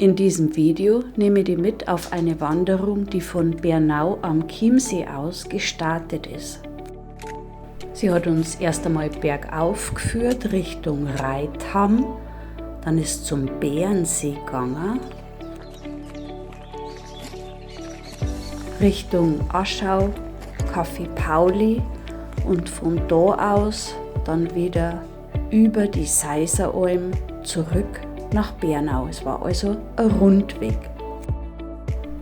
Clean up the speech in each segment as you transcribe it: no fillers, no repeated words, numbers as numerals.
In diesem Video nehme ich dich mit auf eine Wanderung, die von Bernau am Chiemsee aus gestartet ist. Sie hat uns erst einmal bergauf geführt Richtung Reitham, dann ist zum Bärensee gegangen, Richtung Aschau, Café Pauli und von da aus dann wieder über die Seiseralm zurück nach Bernau. Es war also ein Rundweg.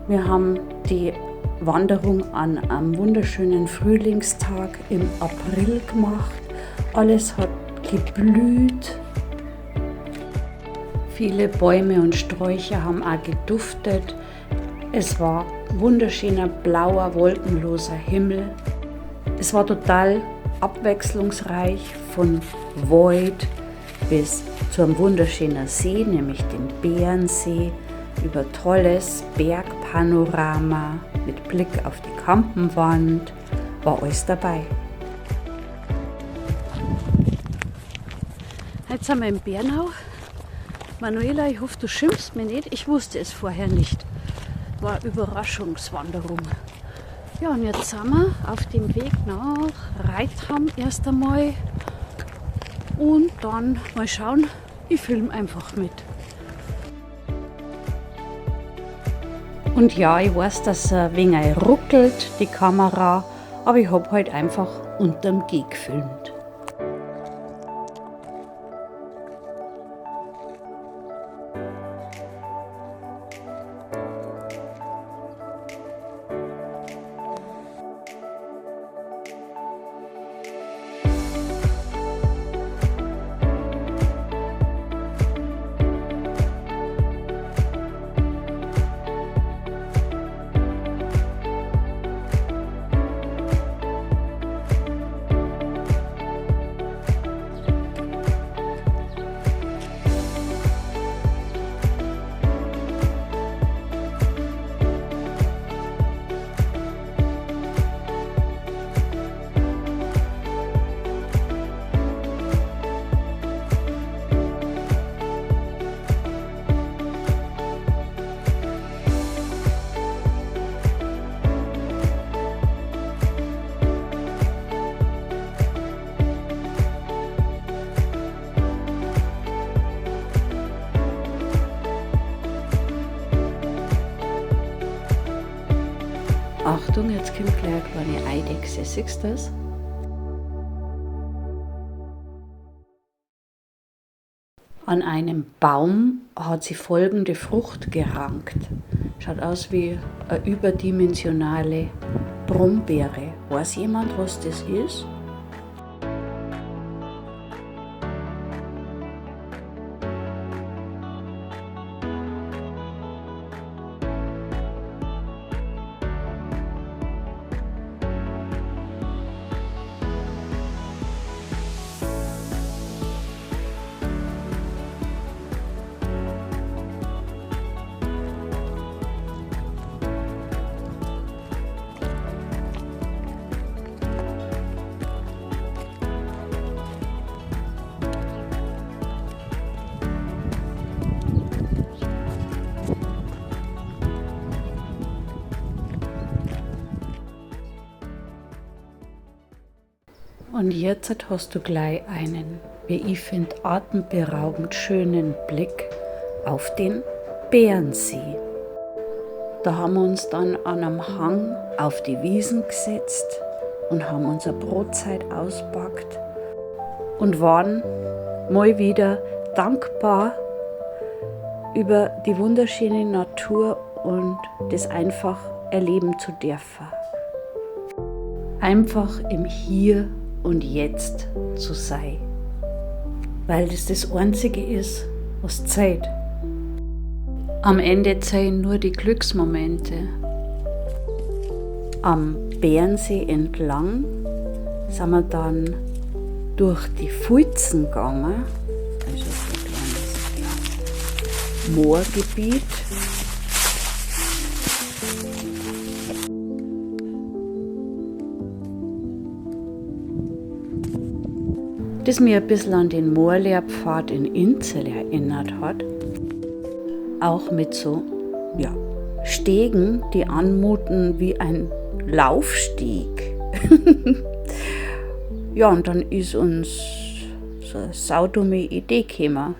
Wir haben die Wanderung an einem wunderschönen Frühlingstag im April gemacht. Alles hat geblüht. Viele Bäume und Sträucher haben auch geduftet. Es war wunderschöner, blauer, wolkenloser Himmel. Es war total abwechslungsreich, von Wald bis zu einem wunderschönen See, nämlich dem Bärensee, über tolles Bergpanorama mit Blick auf die Kampenwand, war alles dabei. Jetzt sind wir in Bernau. Manuela, ich hoffe, du schimpfst mich nicht. Ich wusste es vorher nicht. War eine Überraschungswanderung. Ja, und jetzt sind wir auf dem Weg nach Reitham erst einmal. Und dann mal schauen, ich filme einfach mit. Und ja, ich weiß, dass es ein wenig ruckelt, die Kamera, aber ich habe halt einfach unterm G gefilmt. Achtung, jetzt kommt gleich eine kleine Eidechse, siehst du das? An einem Baum hat sie folgende Frucht gerankt. Schaut aus wie eine überdimensionale Brombeere. Weiß jemand, was das ist? Und jetzt hast du gleich einen, wie ich finde, atemberaubend schönen Blick auf den Bärensee. Da haben wir uns dann an einem Hang auf die Wiesen gesetzt und haben unsere Brotzeit auspackt und waren mal wieder dankbar über die wunderschöne Natur und das einfach erleben zu dürfen. Einfach im Hier und Jetzt zu sein, weil das Einzige ist, was zählt. Am Ende zählen nur die Glücksmomente. Am Bärensee entlang sind wir dann durch die Fulzen gegangen, also ein kleines Moorgebiet. Das mir ein bisschen an den Moorlehrpfad in Inzell erinnert hat. auch mit so Stegen, die anmuten wie ein Laufsteg. Ja, und dann ist uns so eine saudumme Idee gekommen.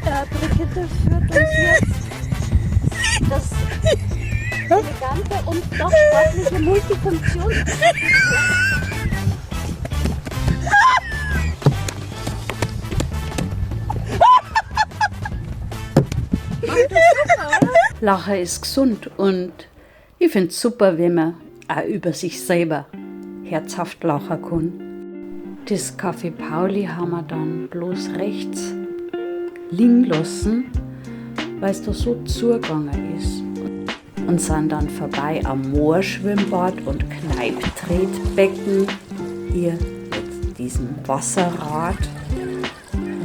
Ja, Brigitte führt uns jetzt das elegante und doch sportliche Multifunktion. Lachen ist gesund und ich finde es super, wenn man auch über sich selber herzhaft lachen kann. Das Café Pauli haben wir dann bloß rechts liegen lassen, weil es da so zugegangen ist. Und sind dann vorbei am Moorschwimmbad und Kneipptretbecken hier mit diesem Wasserrad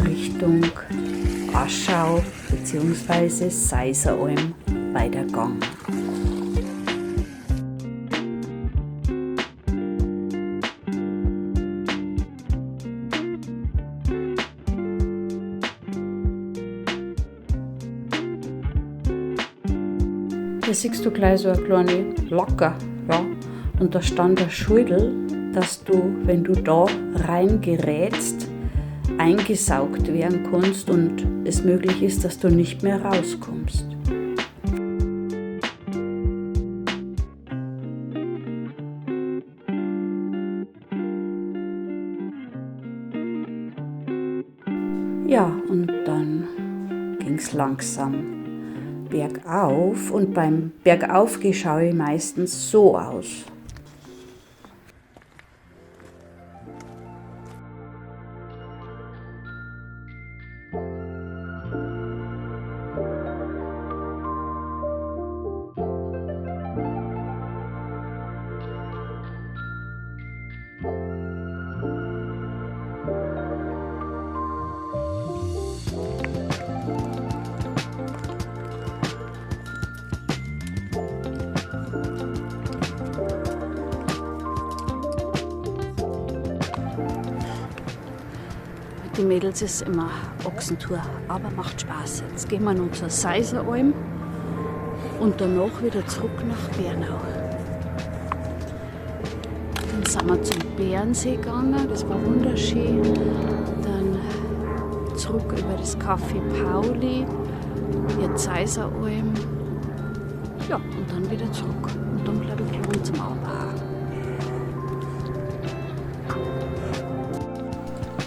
Richtung Aschau bzw. Seiseralm weitergegangen. Hier siehst du gleich so eine kleine Locke, ja. Und da stand der Schädel, dass du, wenn du da reingerätst, eingesaugt werden kannst und es möglich ist, dass du nicht mehr rauskommst. Ja, und dann ging es langsam bergauf und beim Bergaufgehen schaue ich meistens so aus. Die Mädels ist immer Ochsentour, aber macht Spaß. Jetzt gehen wir noch zur Seiseralm und danach wieder zurück nach Bernau. Dann sind wir zum Bärensee gegangen, das war wunderschön. Dann zurück über das Café Pauli, jetzt Seiseralm. Ja, und dann wieder zurück. Und dann glaube ich lohnt zum Abend.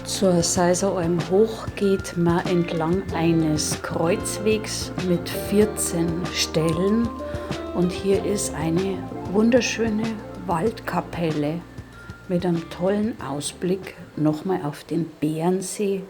Zur Seiseralm hoch geht man entlang eines Kreuzwegs mit 14 Stellen und hier ist eine wunderschöne Waldkapelle mit einem tollen Ausblick nochmal auf den Bärensee.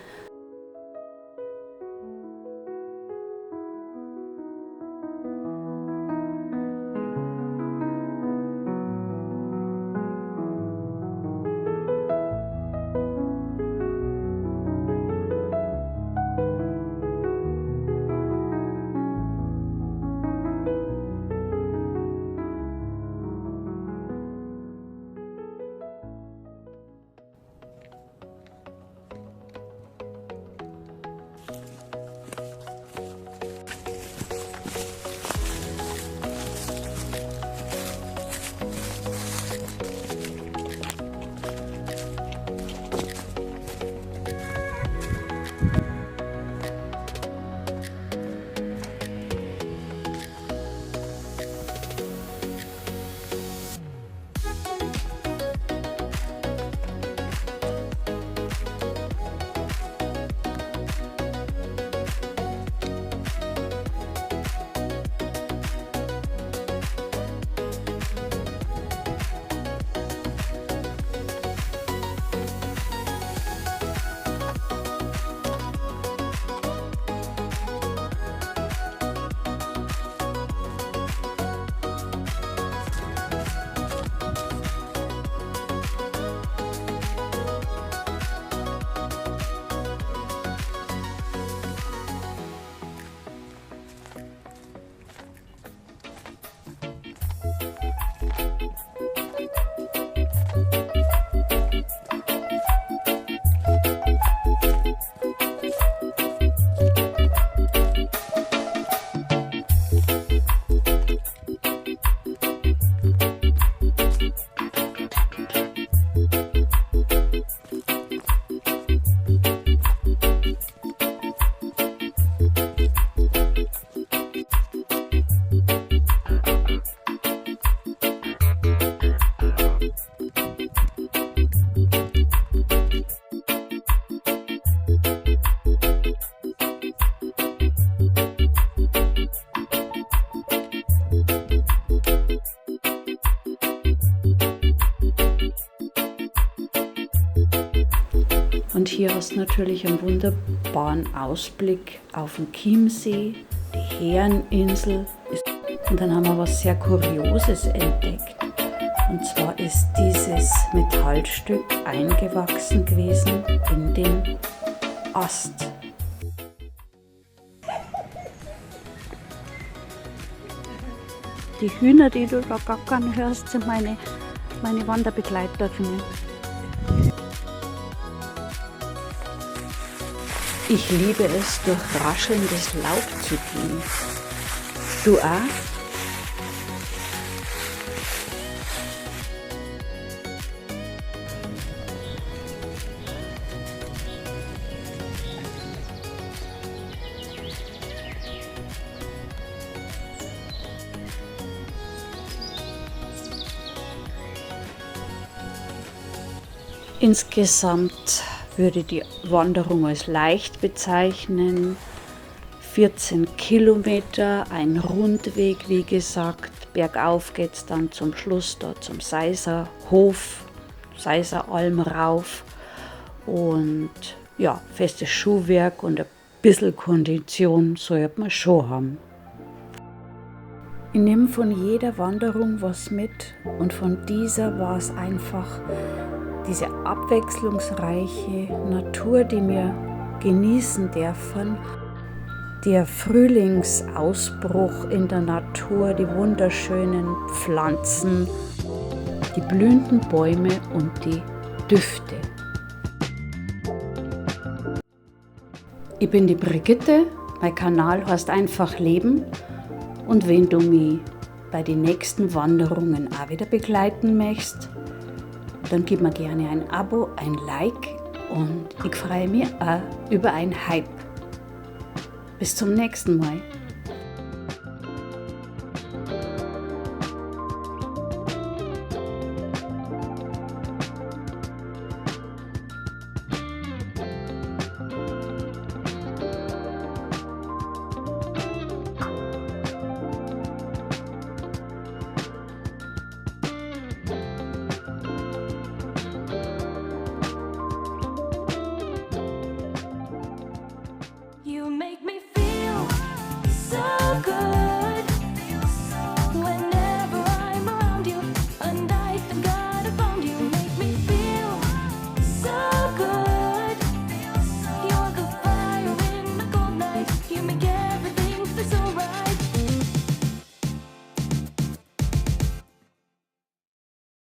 Und hier hast du natürlich einen wunderbaren Ausblick auf den Chiemsee, die Herreninsel. Und dann haben wir was sehr Kurioses entdeckt. Und zwar ist dieses Metallstück eingewachsen gewesen in den Ast. Die Hühner, die du da gackern hörst, sind meine Wanderbegleiterinnen. Ich liebe es, durch raschelndes Laub zu gehen. Du auch? Insgesamt würde die Wanderung als leicht bezeichnen. 14 Kilometer, ein Rundweg, wie gesagt. Bergauf geht es dann zum Schluss da zum Seiser Hof, Seiser Alm rauf. Und ja, festes Schuhwerk und ein bisschen Kondition sollte man schon haben. Ich nehme von jeder Wanderung was mit und von dieser war es einfach diese abwechslungsreiche Natur, die wir genießen dürfen, der Frühlingsausbruch in der Natur, die wunderschönen Pflanzen, die blühenden Bäume und die Düfte. Ich bin die Brigitte, mein Kanal heißt einfach Leben und wenn du mich bei den nächsten Wanderungen auch wieder begleiten möchtest, dann gib mir gerne ein Abo, ein Like und ich freue mich auch über ein Hype. Bis zum nächsten Mal. You make